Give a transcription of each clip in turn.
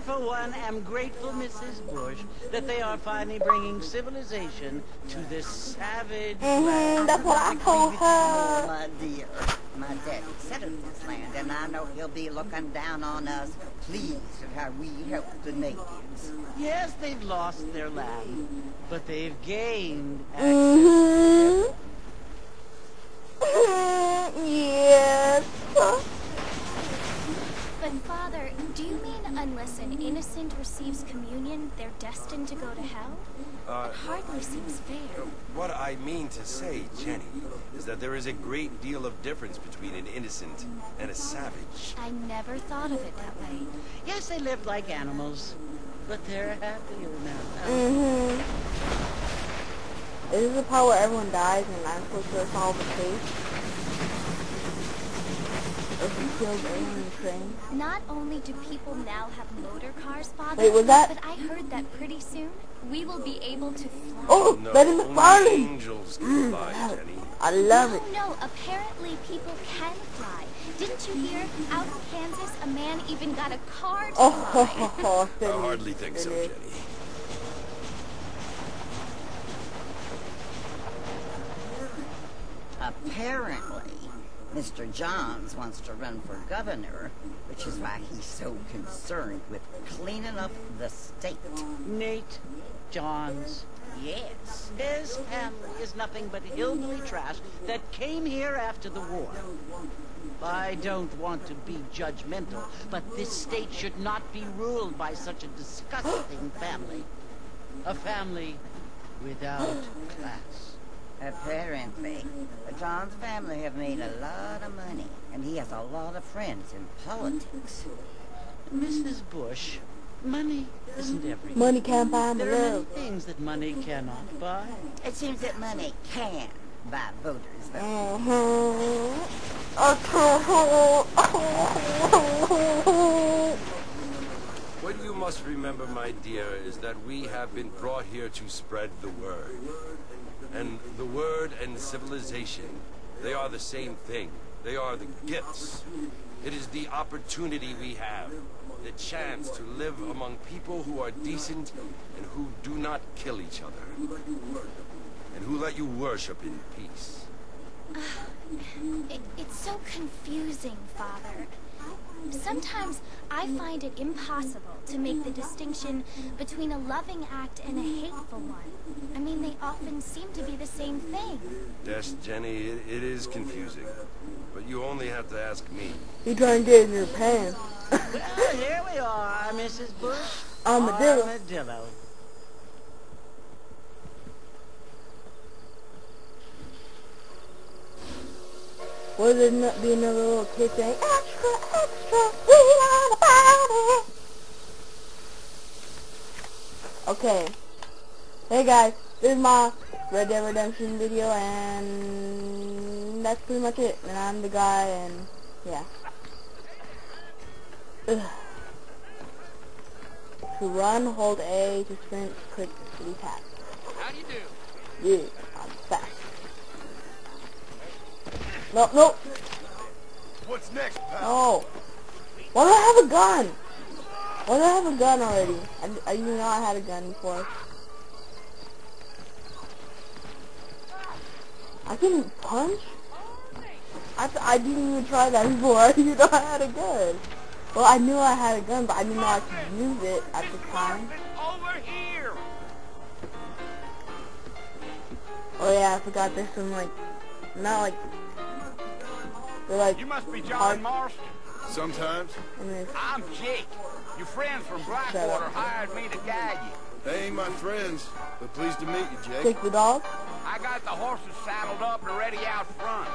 for one, am grateful, Mrs. Bush, that they are finally bringing civilization to this savage land. That's what I told her. My dear, my daddy settled this land, and I know he'll be looking down on us, pleased at how we help the natives. Yes, they've lost their land, but they've gained access. Yes. But Father, do you mean unless an innocent receives communion, they're destined to go to hell? That hardly seems fair. What I mean to say, Jenny, is that there is a great deal of difference between an innocent and a savage. I never thought of it that way. Yes, they live like animals, but they're happier now. This is the part where everyone dies and I'm supposed to solve the case. If he kills everyone in the train. Not only do people now have motor cars, Father, Wait, was that? but I heard that pretty soon we will be able to fly. Oh, No, let in the only fire! angels can fly, Jenny. I love it. No, apparently people can fly. Didn't you hear? Out in Kansas, a man even got a car to fly. I hardly think so, Jenny. Apparently, Mr. Johns wants to run for governor, which is why he's so concerned with cleaning up the state. Nate Johns. Yes. His family is nothing but hillbilly trash that came here after the war. I don't want to be judgmental, but this state should not be ruled by such a disgusting family. A family without class. Apparently, the Johns family have made a lot of money, and he has a lot of friends in politics. Mrs. Bush, money isn't everything. Money can't buy me There are many love. things that money cannot buy. It seems that money can buy voters' votes. What you must remember, my dear, is that we have been brought here to spread the word. And the word and civilization, they are the same thing. They are the gifts. It is the opportunity we have, the chance to live among people who are decent and who do not kill each other, and who let you worship in peace. It's so confusing, Father. Sometimes I find it impossible to make the distinction between a loving act and a hateful one. I mean, they often seem to be the same thing. Yes, Jenny, it is confusing. But you only have to ask me. You trying to get in your pants. Well, here we are, Mrs. Bush. Armadillo. Armadillo. Would there not be another little kid saying, extra, extra, we want about it? Okay. Hey guys, this is my Red Dead Redemption video, and that's pretty much it. And I'm the guy, and yeah. Ugh. To run, hold A. To sprint, click the tap. How do you do? Yeah, I'm fast. No, no. What's next, pal? Oh. Why do I have a gun? Why do I have a gun already? I didn't know I had a gun before. I can punch? I didn't even try that before. I didn't know I had a gun. Well, I knew I had a gun, but I didn't know I could use it at the time. Over here! Oh yeah, I forgot there's some like, not like, they're like, You must be John hard- Marston. Sometimes. and there's, I'm Jake. Your friends from Blackwater hired me to guide you. They ain't my friends, but pleased to meet you, Jake. take the dog. I got the horses saddled up and ready out front.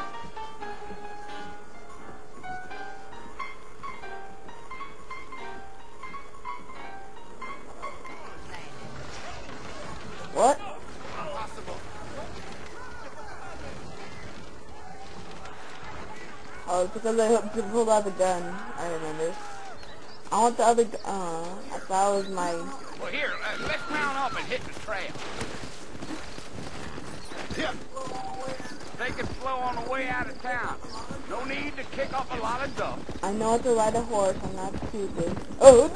What? Oh, it's because I pulled out the gun. I remember. I want the other gun. I thought it was my... Well, here, let's mount up and hit the trail. Yeah. Take it slow on the way out of town. No need to kick up a lot of dust. I know how to ride a horse. I'm not stupid. Oh,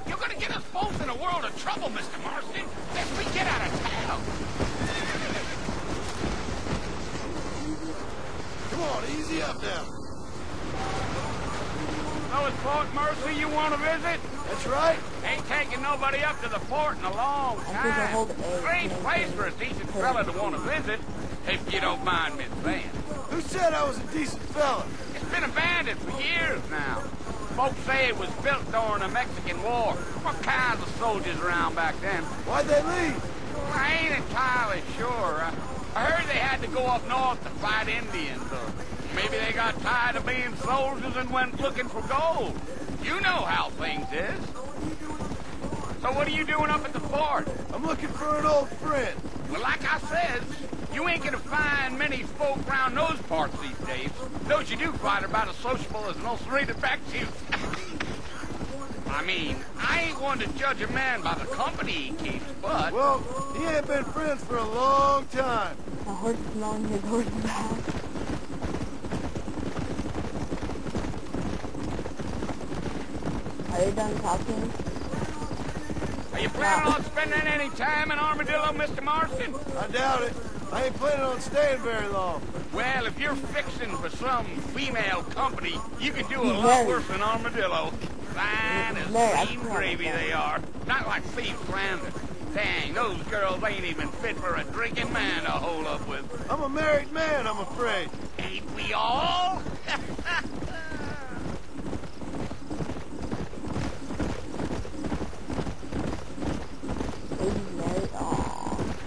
You're gonna get us both in a world of trouble, Mr. Marston. Let me get out of town. Come on, easy up now. So it's Fort Mercy you want to visit? That's right. Ain't taking nobody up to the fort in a long I think I hold time. A. Strange place for a decent fella to want to visit, if you don't mind me saying. Who said I was a decent fella? It's been abandoned for years now. Folks say it was built during the Mexican War. What kinds of soldiers around back then? Why'd they leave? Well, I ain't entirely sure. I heard they had to go up north to fight Indians, or maybe they got tired of being soldiers and went looking for gold. You know how things is. So what are you doing up at the fort? I'm looking for an old friend. Well, like I said, you ain't gonna find many folk around those parts these days. Those you do find are about as sociable as an ulcerated back tooth. I mean, I ain't one to judge a man by the company he keeps, but... Well, he ain't been friends for a long time. My horse is knowing his horse's back. Are you done talking? Are you planning on spending any time in Armadillo, Mr. Marston? I doubt it. I ain't planning on staying very long. Well, if you're fixing for some female company, you can do a lot worse than Armadillo. Fine as cream gravy they are. Not like Steve Flanders. Dang, those girls ain't even fit for a drinking man to hold up with. I'm a married man, I'm afraid. Ain't we all?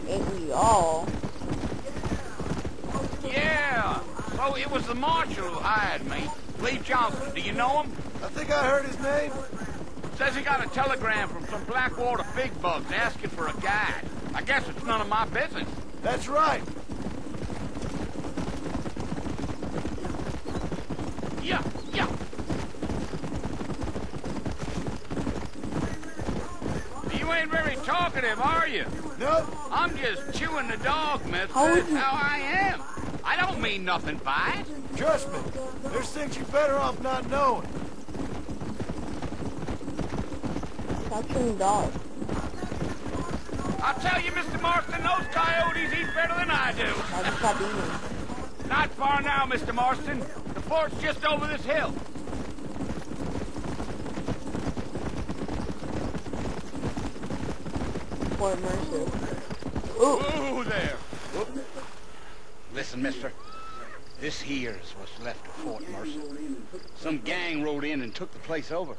Ain't we all? Yeah. So it was the marshal who hired me. Lee Johnson, do you know him? I think I heard his name. Says he got a telegram from some Blackwater big bugs asking for a guide. I guess it's none of my business. That's right. Yeah. You ain't very talkative, are you? Nope. I'm just chewing the dog, mister. That's how I am. I don't mean nothing by it. Trust me. There's things you're better off not knowing. Stop chewing dogs. I'll tell you, Mr. Marston, those coyotes eat better than I do. I'll just stop eating. Not far now, Mr. Marston. The fort's just over this hill. Fort Mercy. Ooh, there. Whoop. Listen, mister. This here's what's left of Fort Mercy. Some gang rode in and took the place over.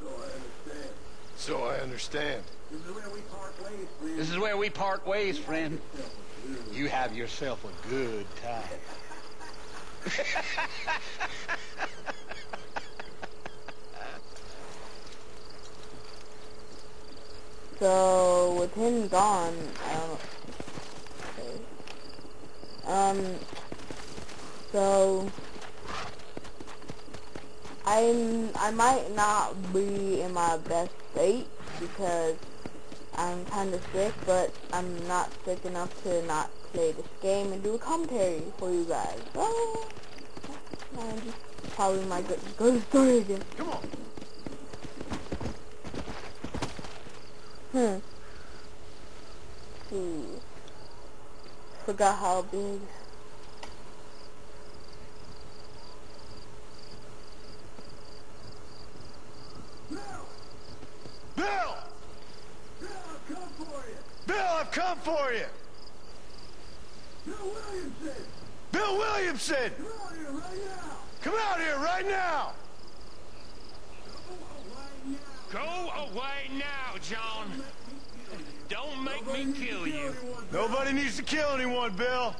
So I understand. This is where we part ways, friend. You have yourself a good time. So, with him gone, I don't know. Okay. So, I might not be in my best state because I'm kind of sick, but I'm not sick enough to not play this game and do a commentary for you guys. So, just probably my good story again. Come on. Forgot how big. Bill! Bill, I've come for you! Bill Williamson! Come out here right now! Go away now, John. Don't make me kill you. Nobody needs to kill anyone, Bill.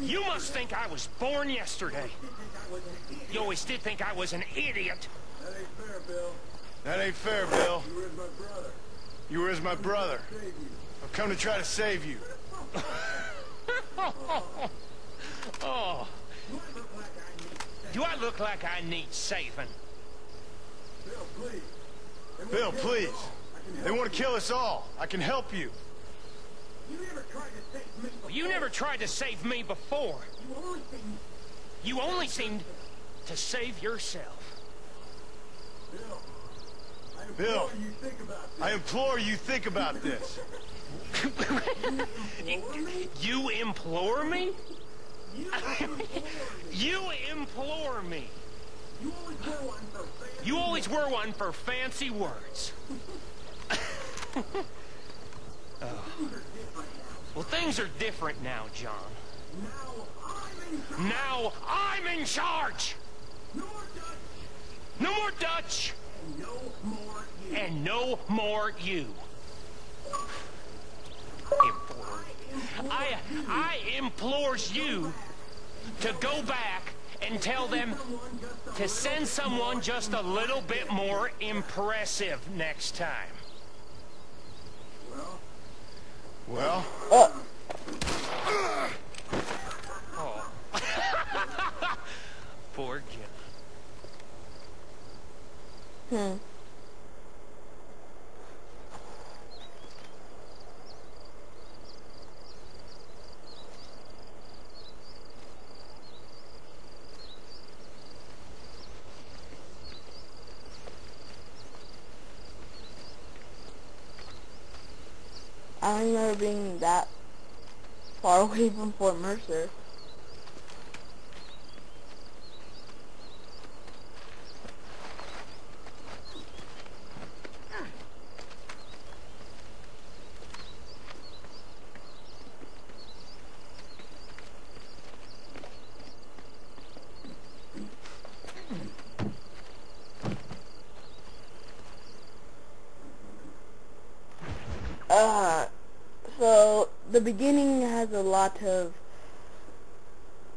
You must think I was born yesterday. You always did think I was an idiot. That ain't fair, Bill. You were as my brother. I've come to try to save you. Oh. Do I look like I need saving? Bill, please. They want to kill us all. I can help you. Well, you never tried to save me before. You only seemed to save yourself. Bill, I implore you think about this. You implore me? You implore me. You always were one for fancy words. Well, things are different now, John. Now I'm in charge. No more Dutch. And no more you. I implores you to go back and tell them to send someone just a little bit more impressive next time. Well? Oh. Poor Jim. I don't remember being that far away from Fort Mercer. So the beginning has a lot of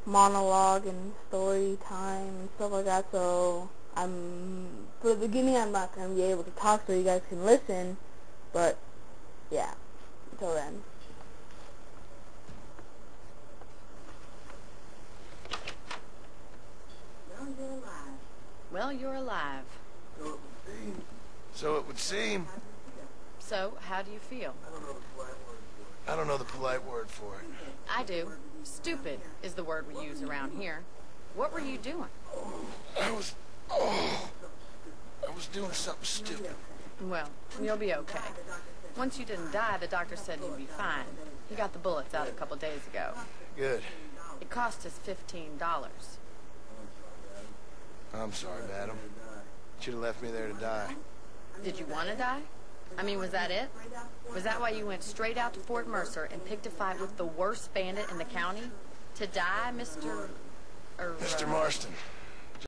monologue and story time and stuff like that, so for the beginning I'm not going to be able to talk so you guys can listen, but yeah, until then. Well, you're alive. So it would seem. So, how do you feel? I don't know the polite word for it. I do. Stupid is the word we use around here. What were you doing? I was doing something stupid. Well, you'll be okay. Once you didn't die, the doctor said you'd be fine. He got the bullets out a couple days ago. Good. It cost us $15. I'm sorry, madam. Should have left me there to die. Did you want to die? I mean, was that it? Was that why you went straight out to Fort Mercer and picked a fight with the worst bandit in the county? To die, Mr. Mr. Marston.